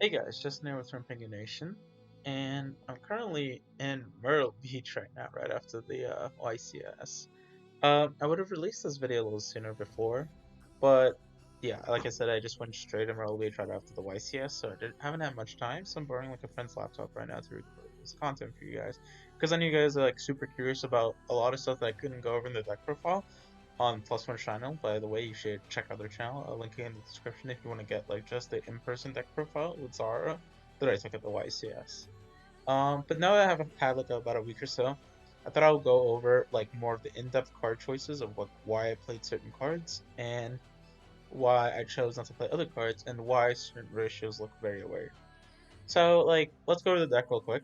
Hey guys, Justin here with Rampengu Nation, and I'm currently in Myrtle Beach right now, right after the YCS. I would have released this video a little sooner before, but yeah, like I said, I just went straight to Myrtle Beach right after the YCS, so haven't had much time, so I'm borrowing like a friend's laptop right now to record this content for you guys, because I know you guys are like super curious about a lot of stuff that I couldn't go over in the deck profile on Plus One channel. By the way, you should check out their channel. I'll link it in the description if you want to get like just the in-person deck profile with Zara that I took at the YCS. But now that I have had like about a week or so, I thought I would go over like more of the in-depth card choices of why I played certain cards and why I chose not to play other cards and why certain ratios look very weird. So like, let's go over the deck real quick.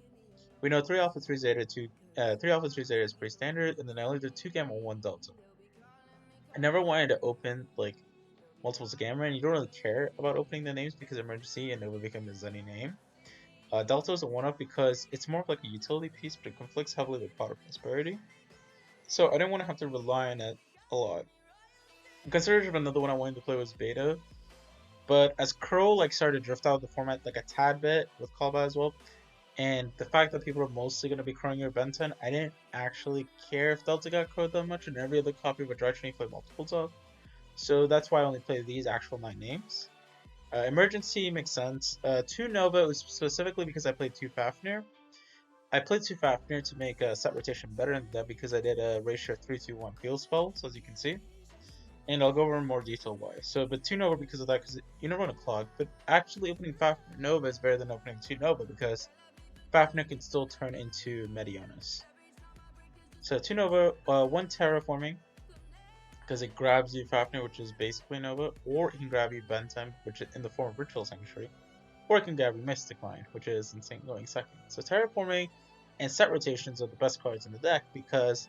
We know 3 alpha, 3 zeta, 3 alpha, 3 zeta is pretty standard, and then I only did 2 gamma, 1 delta. I never wanted to open like multiples of gamma, and you don't really care about opening the names because emergency and it will become a any name. Delta is a one-up because it's more of like a utility piece, but it conflicts heavily with Pot of Prosperity. So I didn't want to have to rely on it a lot. Considered another one I wanted to play was Beta, but as Crow like started to drift out of the format like a tad bit with Callback as well, and the fact that people are mostly going to be crowing your Benton, I didn't actually care if Delta got crowed that much, and every other copy would directionally play multiples of. So that's why I only play these actual 9 names. Emergency makes sense. 2 Nova was specifically because I played 2 Fafnir. I played 2 Fafnir to make set rotation better than that because I did a ratio of 3-2-1 field spells, as you can see. And I'll go over in more detail why. So, but 2 Nova because of that, because you never want to clog. But actually, opening Fafnir Nova is better than opening 2 Nova because Fafnir can still turn into Medionis. So, 2 Nova, 1 Terraforming, because it grabs you Fafnir, which is basically Nova, or it can grab you Benton, which is in the form of Ritual Sanctuary, or it can grab you Mystic Mind, which is insane going second. So Terraforming and Set Rotations are the best cards in the deck because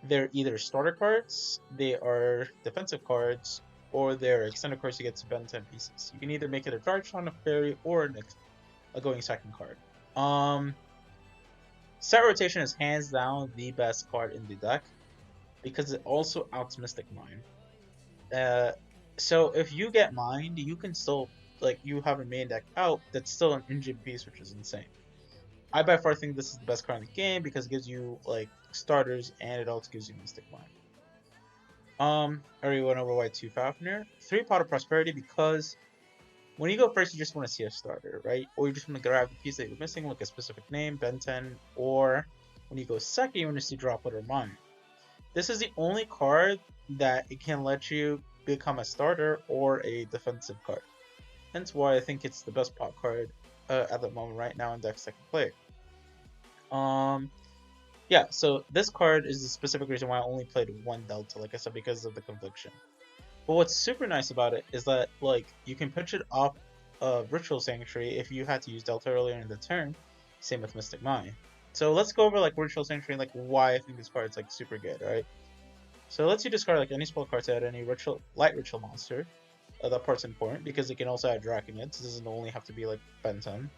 they're either starter cards, they are defensive cards, or they're extended cards to get to Benton pieces. You can either make it a Darkshot, a Fairy, or a going second card. Set Rotation is hands down the best card in the deck because it also outs Mystic Mind. So if you get mined, you can still like you have a main deck out that's still an engine piece, which is insane. I by far think this is the best card in the game because it gives you like starters and it also gives you Mystic Mind. I already went over Y2 Fafnir. 3 Pot of Prosperity because when you go first, you just want to see a starter, right? Or you just want to grab the piece that you're missing, like a specific name, Benton, or when you go second, you want to see Droplet or Mine. This is the only card that it can let you become a starter or a defensive card. Hence why I think it's the best pot card at the moment right now in deck second play. Yeah, so this card is the specific reason why I only played 1 Delta, like I said, because of the confliction. But what's super nice about it is that like you can pitch it off of Ritual Sanctuary if you had to use Delta earlier in the turn. Same with Mystic Mind. So let's go over like Ritual Sanctuary and like why I think this card is like super good, right? So it lets you discard like any spell card to add any light ritual monster. That part's important because it can also add Draconids. It doesn't only have to be like Benton.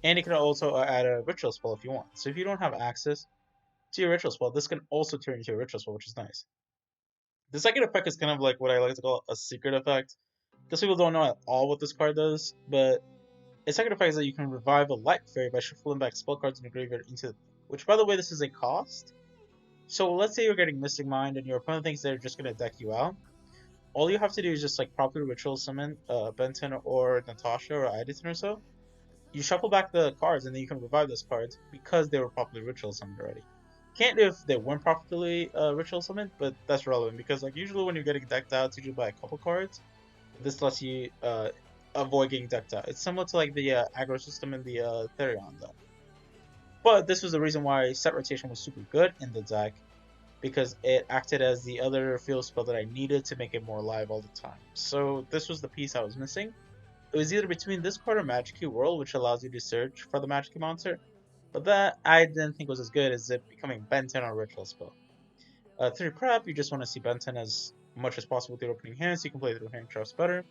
And it can also add a ritual spell if you want. So if you don't have access to your ritual spell, this can also turn into a ritual spell, which is nice. The second effect is kind of like what I like to call a secret effect. Because people don't know at all what this card does, but its second effect is that you can revive a light fairy by shuffling back spell cards in your graveyard into the, which by the way, this is a cost. So let's say you're getting Mystic Mind and your opponent thinks they're just gonna deck you out. All you have to do is just like properly ritual summon Benton or Natasha or Idison or so. You shuffle back the cards and then you can revive those cards because they were properly ritual summoned already. Can't do if they weren't properly ritual summoned, but that's relevant because like usually when you're getting decked out, it's usually by a couple cards. This lets you avoid getting decked out. It's similar to like the aggro system in the Therion deck. But this was the reason why set rotation was super good in the deck because it acted as the other field spell that I needed to make it more alive all the time. So this was the piece I was missing. It was either between this card or Magic Key World, which allows you to search for the Magic Key monster, but that I didn't think was as good as it becoming Benton or Ritual Spell. 3 Prep, you just want to see Benton as much as possible with your opening hand, so you can play through hand traps better.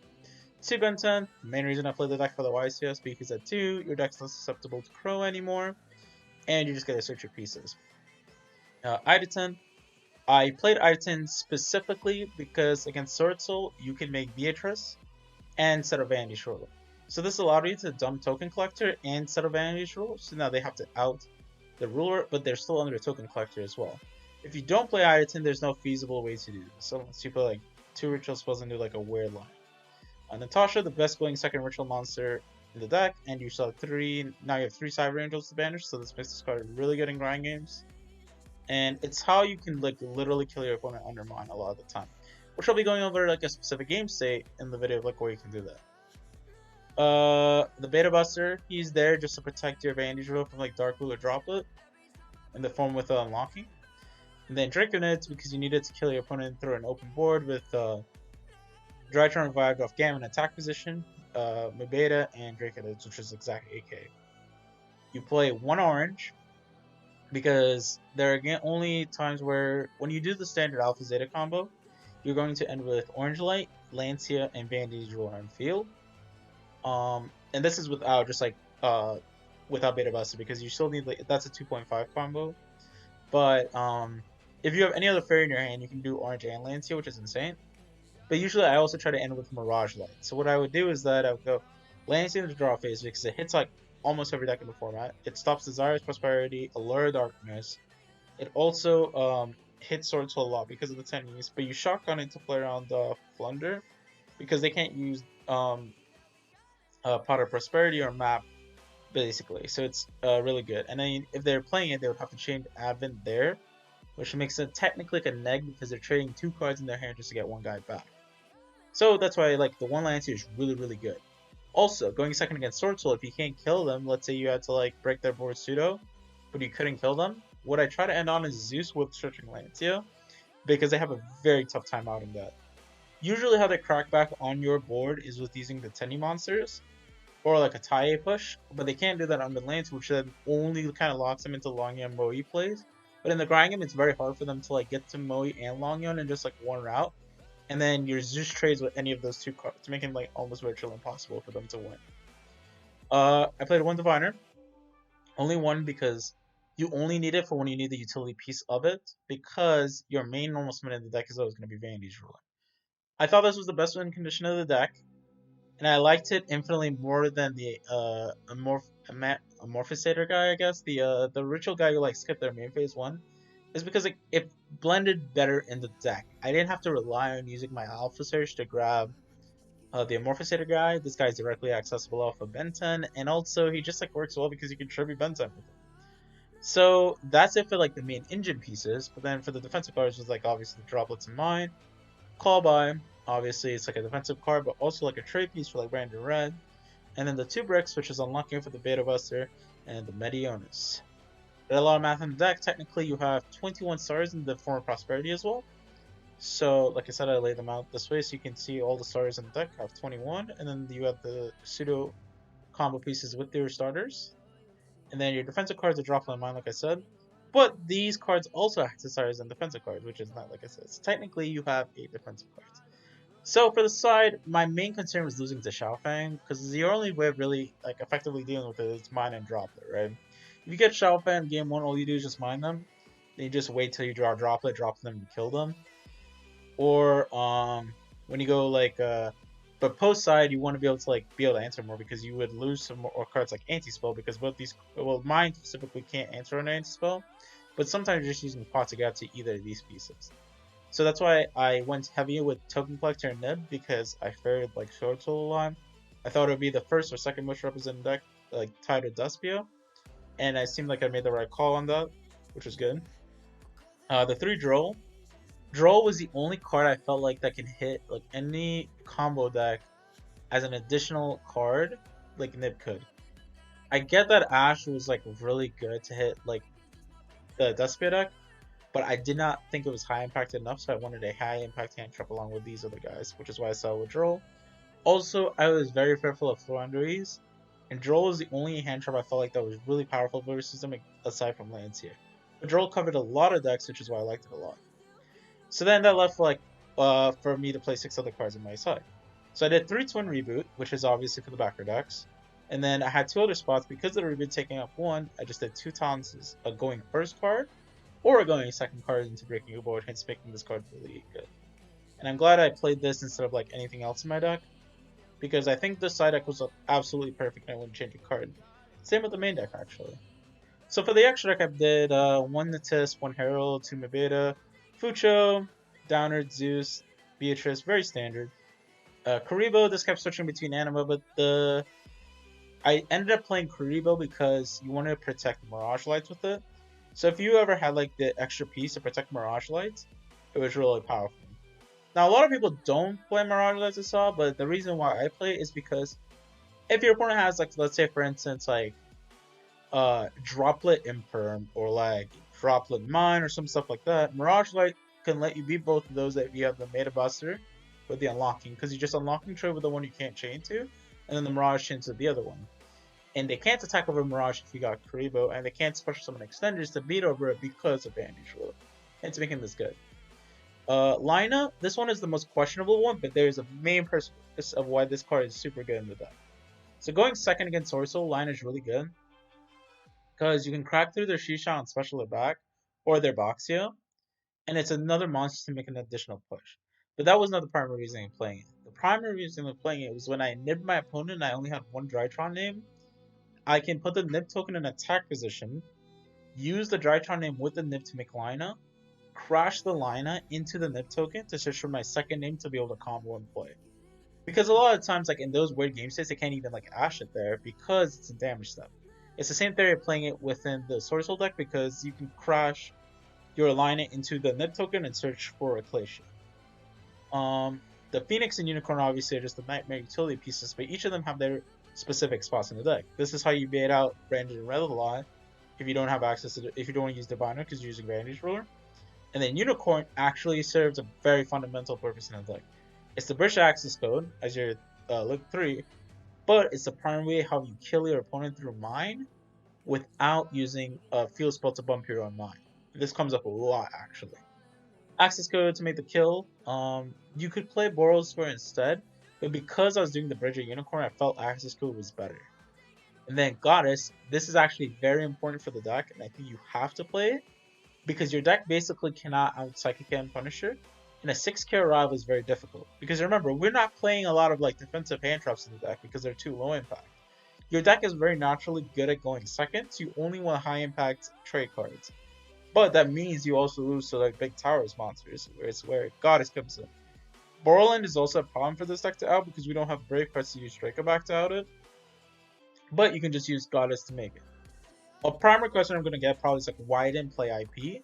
2 Benton, the main reason I played the deck for the YCS because at 2, your deck's not susceptible to Crow anymore, and you just get to search your pieces. Idison, I played Idison specifically because against Sword Soul, you can make Beatrice and set of Vandy shortly. So this allowed you to dump Token Collector and set a Vanity's Rule, so now they have to out the ruler, but they're still under a Token Collector as well. If you don't play Ireton, there's no feasible way to do this, so unless you play like 2 ritual spells and do like a weird line. Natasha, the best going second ritual monster in the deck, and you saw 3, now you have 3 Cyber Angels to banish, so this makes this card really good in grind games. And it's how you can like literally kill your opponent under mine a lot of the time, which I'll be going over like a specific game state in the video of like where you can do that. The Beta Buster, he's there just to protect your Vantage Rule from like Dark Blue or Droplet in the form with unlocking. And then Draconids, because you needed to kill your opponent through an open board with Drytron revived off Gamma in attack position, Mabeta, and Draconids, which is exact AK. You play 1 orange, because there are again only times where when you do the standard Alpha Zeta combo, you're going to end with Orange Light, Lancia, and Vantage Rule on field. And this is without just like without Beta Buster, because you still need like that's a 2.5 combo. But if you have any other fairy in your hand, you can do Orange and Lancia, which is insane. But usually I also try to end with Mirage Light. So what I would do is that I would go Lancia into draw phase because it hits like almost every deck in the format. It stops Desirous Prosperity, Allure Darkness. It also hits Sword Soul a lot because of the tennies, but you shotgun it to play around Flunder because they can't use Pot of Prosperity or Map, basically. So it's really good. And then if they're playing it, they would have to change Advent there, which makes it technically like a neg because they're trading 2 cards in their hand just to get 1 guy back. So that's why like the 1 Lancia is really, really good. Also, going second against Sword Soul, if you can't kill them, let's say you had to like break their board pseudo, but you couldn't kill them, what I try to end on is Zeus with Searching Lancia, because they have a very tough time out in that. Usually how they crack back on your board is with using the Tenny monsters, or like a tie push, but they can't do that on the Lancia, which then only kind of locks them into Longyeon Moe plays. But in the grind game, it's very hard for them to like get to Moe and Longyeon in just like 1 route. And then your Zeus trades with any of those 2 cards, making it like almost virtually impossible for them to win. I played 1 Diviner. Only 1 because you only need it for when you need the utility piece of it, because your main normal summon in the deck is always going to be Vanity's Ruler. I thought this was the best win condition of the deck, and I liked it infinitely more than the Amorphisator guy, I guess. The ritual guy who like skipped their main phase 1. Is because it blended better in the deck. I didn't have to rely on using my Alpha Search to grab the Amorphisator guy. This guy's directly accessible off of Ben 10, and also he just like works well because you can tribute Ben 10 with him. So that's it for like the main engine pieces, but then for the defensive cards was like obviously the droplets in mine. Call by, obviously it's like a defensive card, but also like a trade piece for like Brandon Red. And then the 2 bricks, which is unlocking for the Beta Buster, and the Medionis. There's a lot of math in the deck. Technically, you have 21 stars in the form of Prosperity as well. So, like I said, I laid them out this way so you can see all the stars in the deck. I have 21, and then you have the pseudo combo pieces with your starters. And then your defensive cards are dropped on mine, like I said. But these cards also have stars and defensive cards, which is not like I said. So technically, you have 8 defensive cards. So for the side, my main concern was losing to Xiaofang, because the only way of really like effectively dealing with it is mine and Droplet, right? If you get Xiaofang game 1, all you do is just mine them. Then you just wait till you draw a Droplet, drop them, and kill them. Or when you go like but post side, you want to be able to answer more, because you would lose some more cards like Anti-Spell, because both these, well, mine specifically can't answer an Anti-Spell, but sometimes you're just using pot to get out to either of these pieces. So that's why I went heavy with Token Collector and Nib, because I favored like Sword Soul a lot. I thought it would be the first or second most represented deck, like tied with Despia, and it seemed like I made the right call on that, which was good. The 3 Droll. Droll was the only card I felt like that can hit like any combo deck as an additional card, like Nib could. I get that Ash was like really good to hit like the Despia deck, but I did not think it was high impact enough, so I wanted a high impact hand trap along with these other guys, which is why I saw with Droll. Also, I was very fearful of Floranderies, and Droll was the only hand trap I felt like that was really powerful versus them aside from Lancia. But Droll covered a lot of decks, which is why I liked it a lot. So then that left like for me to play 6 other cards on my side. So I did 3 Twin Reboot, which is obviously for the backer decks. And then I had 2 other spots. Because of the reboot taking up 1, I just did 2 taunts, a going first card, or a going second card into breaking a board, hence making this card really good. And I'm glad I played this instead of like anything else in my deck. because I think this side deck was absolutely perfect and I wouldn't change a card. Same with the main deck, actually. So for the extra deck, I did 1 Natis, 1 Herald, 2 Mabeta, Fucho, Downer, Zeus, Beatrice, very standard. Karibo, this kept switching between Anima, but I ended up playing Karibo because you wanted to protect Mirage Lights with it. So if you ever had like the extra piece to protect Mirage Lights, it was really powerful. Now a lot of people don't play Mirage Lights as well, but the reason why I play it is because if your opponent has like, let's say for instance like Droplet Imperm or like Droplet Mine or some stuff like that, Mirage Light can let you beat both of those if you have the Meta Buster with the unlocking, because you just unlocking trade with the one you can't chain to, and then the Mirage chains to the other one. And they can't attack over Mirage if you got Karibo, and they can't special summon extenders to beat over it because of Bandage Rule. It's making this good. Lina, this one is the most questionable one, but there's a main purpose of why this card is super good in the deck. So going second against Sorcerer, Lina is really good because you can crack through their Shisha and special it back, or their Boxio, and it's another monster to make an additional push. But that was not the primary reason I'm playing it. The primary reason I'm playing it was when I nibbed my opponent and I only had one Drytron name, I can put the nib token in attack position, use the Drytron name with the nib to make Lina, crash the Lina into the nib token to search for my second name to be able to combo and play. Because a lot of times, like in those weird game states, they can't even like Ash it there because it's a damage step. It's the same theory of playing it within the Sourceful deck because you can crash your Lina into the nib token and search for a Glacier. The Phoenix and Unicorn obviously are just the Nightmare utility pieces, but each of them have their specific spots in the deck. This is how you bait out Branded and Red a lot if you don't have access to if you don't want to use Diviner because you're using Bandage Ruler. And then Unicorn actually serves a very fundamental purpose in the deck. It's the British access code as your Link 3, but it's the primary way how you kill your opponent through Mine without using a field spell to bump your own Mine. This comes up a lot actually. Access code to make the kill. You could play Boros for instead, but because I was doing the Bridger Unicorn, I felt access code was better. And then Goddess, this is actually very important for the deck, and I think you have to play it because your deck basically cannot out Psychic and Punisher. And a 6k arrival is very difficult because remember, we're not playing a lot of like defensive hand traps in the deck because they're too low impact. Your deck is very naturally good at going second, so you only want high impact trade cards. But that means you also lose to like big towers monsters, where it's where Goddess comes in. Borland is also a problem for this deck to out because we don't have Brave cards to use Draco back to out it. But you can just use Goddess to make it. A primary question I'm going to get probably is like, why didn't play IP?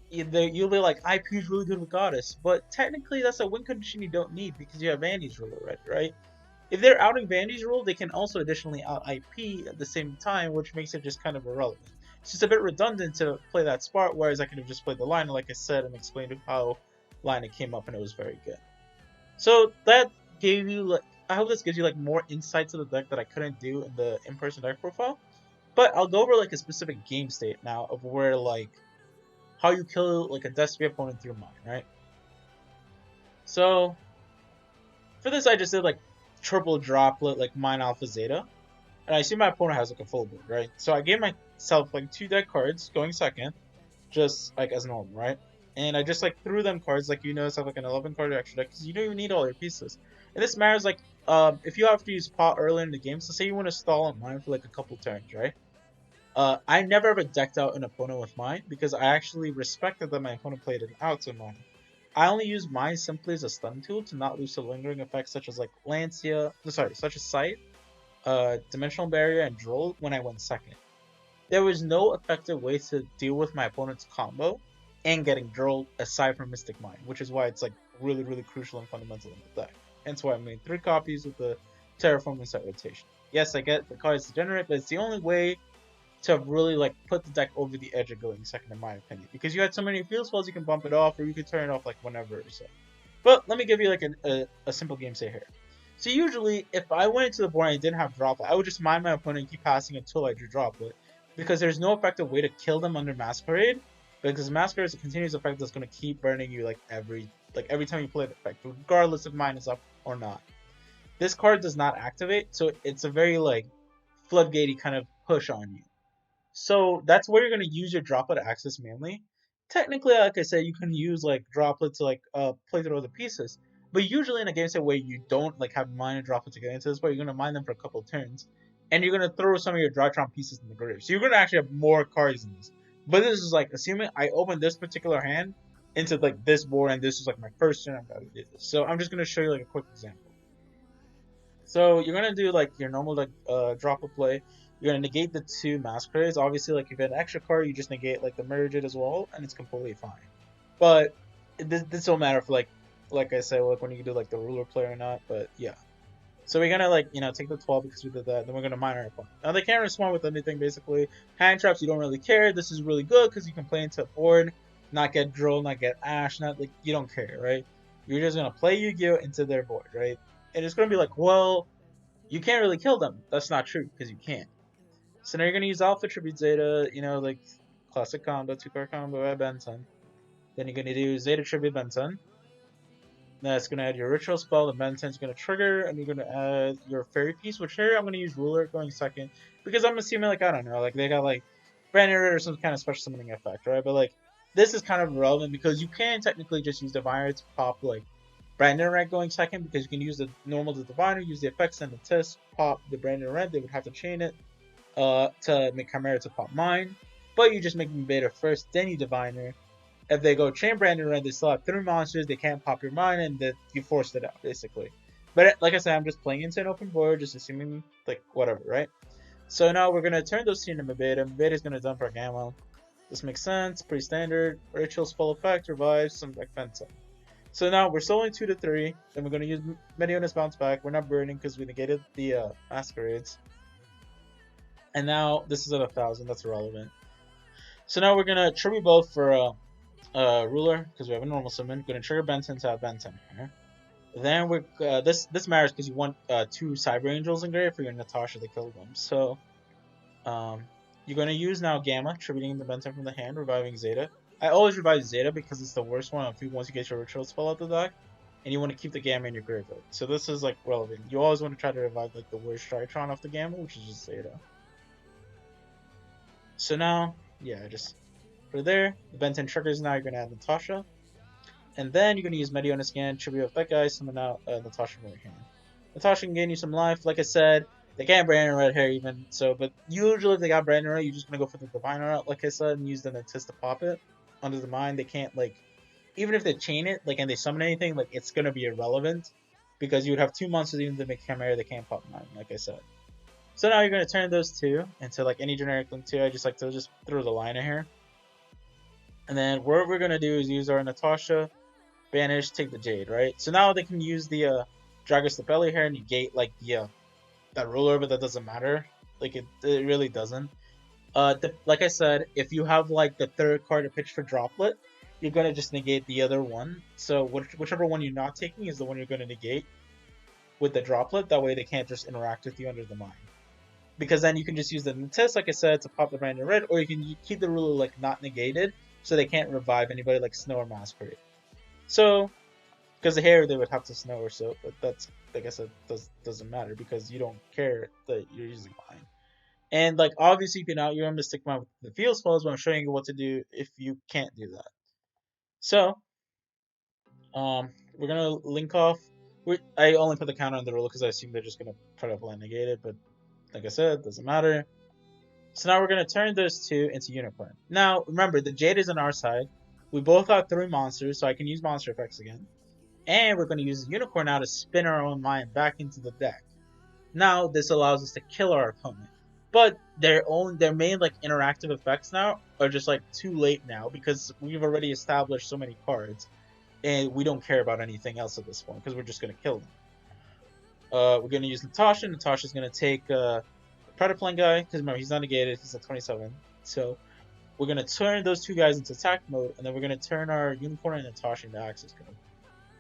You'll be like, IP is really good with Goddess, but technically that's a win condition you don't need because you have Vandy's Rule already, right? If they're outing Vandy's Rule, they can also additionally out IP at the same time, which makes it just kind of irrelevant. It's just a bit redundant to play that spot, whereas I could have just played the line, like I said, and explained how line it came up, and it was very good. So that gave you, like, I hope this gives you like more insight to the deck that I couldn't do in the in-person deck profile. But I'll go over like a specific game state now of where like how you kill like a Destiny opponent through Mine, right? So for this, I just did like triple droplet, like Mine Alpha Zeta, and I see my opponent has like a full board, right? So I gave myself like 2 deck cards going second, just like as normal, right? And I just like threw them cards, like you notice I have like an 11 card extra deck because you don't even need all your pieces. And this matters like if you have to use pot early in the game, so say you want to stall on Mine for like a couple turns, right? I never ever decked out an opponent with Mine because I actually respected that my opponent played it out to Mine. I only use Mine simply as a stun tool to not lose to lingering effects such as like Lancia, such as Sight, Dimensional Barrier, and Droll when I went second. There was no effective way to deal with my opponent's combo and getting Droll aside from Mystic Mine, which is why it's like really, really crucial and fundamental in the deck. Hence why I made 3 copies with the Terraform and Set Rotation. Yes, I get the card is degenerate, but it's the only way to really like put the deck over the edge of going second in my opinion. Because you had so many field spells you can bump it off or you can turn it off like whenever or so. But let me give you like a simple game state here. So usually if I went into the board and I didn't have Droplet, I would just mind my opponent and keep passing until I drew Droplet. Because there's no effective way to kill them under Masquerade. Because Masquerade is a continuous effect that's going to keep burning you like every time you play the effect, regardless if mine is up or not. This card does not activate, so it's a very like floodgatey kind of push on you. So that's where you're going to use your Droplet access mainly. Technically, like I said, you can use like Droplet to like play through other pieces. But usually in a game set where you don't like have mine droplet to get into this, where you're gonna mine them for a couple of turns, and you're gonna throw some of your Drytron pieces in the grave. So you're gonna actually have more cards in this. But this is like assuming I open this particular hand into like this board, and this is like my first turn. I'm gonna do this. So I'm just gonna show you like a quick example. So you're gonna do like your normal like drop a play. You're gonna negate the two masquerades. Obviously, like if you have an extra card, you just negate like the merge it as well, and it's completely fine. But this don't matter for like I said, like when you can do like the ruler play or not. But yeah. So we're gonna like take the 12 because we did that. Then we're gonna mine our opponent. Now they can't respond with anything basically. Hand traps you don't really care. This is really good because you can play into a board, not get drill, not get ash, not like you don't care, right? You're just gonna play Yu-Gi-Oh into their board, right? And it's gonna be like, well, you can't really kill them. That's not true because you can't. So now you're gonna use Alpha Tribute Zeta, like classic combo, 2-card combo at Benton. Then you're gonna do Zeta Tribute Benton. That's gonna add your ritual spell. The Benton's gonna trigger, and you're gonna add your fairy piece. Which here I'm gonna use ruler going second because I'm assuming like I don't know, like they got like brand new or some kind of special summoning effect, right? But like this is kind of relevant because you can technically just use Diviner to pop like Brandon Red going second because you can use the normal to Diviner, use the effects and the test, pop the Brandon Red. They would have to chain it to make Chimera to pop mine, but you just make them beta first, then you Diviner. If they go chain Brandon Red, they still have 3 monsters, they can't pop your mine, and then you forced it out, basically. But like I said, I'm just playing into an open board, just assuming, like, whatever, right? So now we're going to turn those two into Mabeta. Mabeta is going to dump our Gamma. This makes sense, pretty standard. Ritual's full effect, revives, some like Fenta. So now we're soloing 2 to 3, then we're going to use Medionis Bounce Back. We're not burning because we negated the Masquerades. And now this is at 1,000, that's irrelevant. So now we're going to tribute both for ruler because we have a normal summon. We're gonna trigger Benton to have Benton here. Then we're this matters because you want 2 Cyber Angels in grave for your Natasha to kill them. So you're gonna use now Gamma, tributing the Benton from the hand, reviving Zeta. I always revive Zeta because it's the worst one once you get your ritual spell out the deck, and you want to keep the Gamma in your graveyard. So this is like relevant. You always want to try to revive like the worst Tritron off the Gamma, which is just Zeta. So now, yeah, just for there, the Benton triggers. Now you're gonna add Natasha, and then you're gonna use Medionis again, tribute up that guy, summon out Natasha from your hand. Natasha can gain you some life. Like I said, they can't Brandon Red here even so, but usually if they got Brandon Red, you're just gonna go for the Diviner out, like I said, and use the Natis to pop it under the mine. They can't like, even if they chain it, like and they summon anything, like it's gonna be irrelevant because you would have 2 monsters even to make Chimera. They can't pop mine, like I said. So now you're gonna turn those 2 into like any generic link 2. I just like to just throw the line in here. And then what we're going to do is use our Natasha, banish, take the Jade, right? So now they can use the Dragus the Belly here and negate like that ruler, but that doesn't matter. Like it really doesn't. Like I said, if you have like the 3rd card to pitch for Droplet, you're going to just negate the other one. So whichever one you're not taking is the one you're going to negate with the Droplet. That way they can't just interact with you under the mine. Because then you can just use the test, like I said, to pop the Brandon Red, or you can keep the ruler like not negated, so they can't revive anybody like Snow or Masquerade. So, because the hair they would have to Snow or so, but that's like I said doesn't matter because you don't care that you're using mine. And like obviously you can out your Mystic Mine with the field spells, but I'm showing you what to do if you can't do that. So, we're gonna link off. I only put the counter on the ruler because I assume they're just gonna try to blind negate it, but like I said, doesn't matter. So now we're going to turn those 2 into Unicorn. Now, remember, the Jade is on our side. We both have 3 monsters, so I can use monster effects again. And we're going to use the Unicorn now to spin our own mine back into the deck. Now, this allows us to kill our opponent. But their main like interactive effects now are just like too late now because we've already established so many cards. And we don't care about anything else at this point because we're just going to kill them. We're going to use Natasha. Natasha's going to take Predaplan guy, because remember, he's not negated, he's at 27. So we're going to turn those 2 guys into attack mode, and then we're going to turn our Unicorn and Natasha into access code.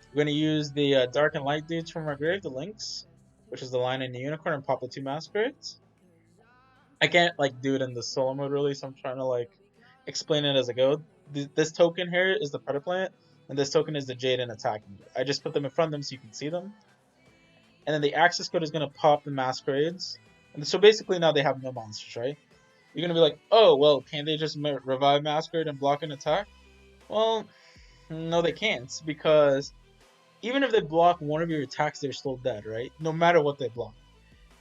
We're going to use the Dark and Light dudes from our grave, the Lynx, which is the line in the Unicorn, and pop the 2 Masquerades. I can't like do it in the solo mode really, so I'm trying to like explain it as I go. This token here is the Predaplant, and this token is the Jade and attack mode. I just put them in front of them so you can see them. And then the access code is going to pop the Masquerades. And so basically now they have no monsters, right? You're going to be like, oh, well, can't they just revive Masquerade and block an attack? Well, no they can't because even if they block one of your attacks, they're still dead, right? No matter what they block.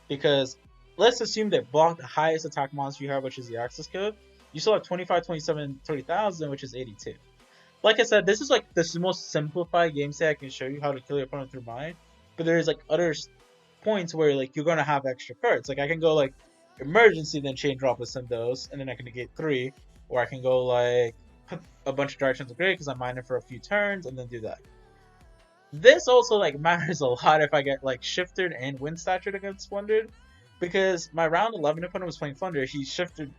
Because let's assume they block the highest attack monster you have, which is the access code. You still have 25, 27, 30,000, which is 82. Like I said, this is like the most simplified game state I can show you how to kill your opponent through mind. But there's like other points where like you're gonna have extra cards. Like I can go like emergency, then chain drop with Syndos, and then I can negate 3, or I can go like put a bunch of directions of great because I'm mining for a few turns and then do that. This also like matters a lot if I get like shifted and wind statured against Splendid, because my round 11 opponent was playing Thunder. He shifted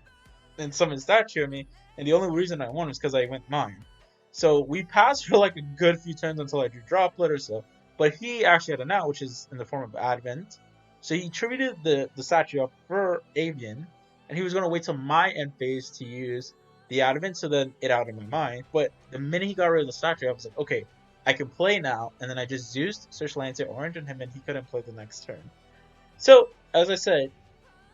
and summoned statue at me, and the only reason I won was because I went mine. So we passed for like a good few turns until I drew Droplet or so. But he actually had an out, which is in the form of Advent. So he attributed the statue up for Avian, and he was going to wait till my end phase to use the Advent, so then it out of my mind. But the minute he got rid of the statue, I was like, okay, I can play now. And then I just Zeus, Search Lancer, Orange on him, and he couldn't play the next turn. So, as I said,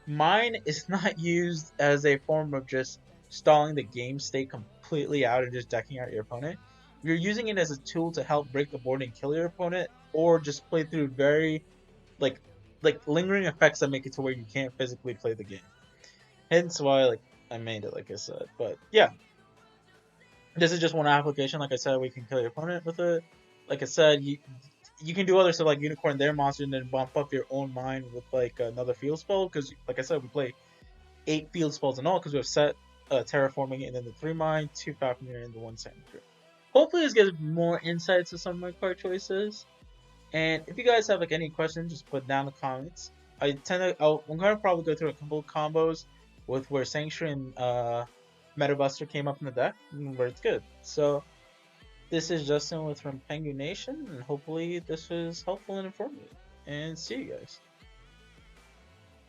mine is not used as a form of just stalling the game state completely out and just decking out your opponent. You're using it as a tool to help break the board and kill your opponent, or just play through very like lingering effects that make it to where you can't physically play the game. Hence why like I made it, like I said. But yeah, this is just one application. Like I said, we can kill your opponent with it. Like I said, you can do other stuff like unicorn their monster and then bump up your own mind with like another field spell. Because like I said, we play 8 field spells in all because we have set terraforming and then the 3 mine, 2 falconer, and the 1 sandcrew. Hopefully this gives more insights to some of my card choices. And if you guys have like any questions, just put down in the comments. I'm gonna probably go through a couple of combos with where Sanctuary and Metabuster came up in the deck, where it's good. So this is Justin with Rampengu Nation, and hopefully this was helpful and informative. And see you guys.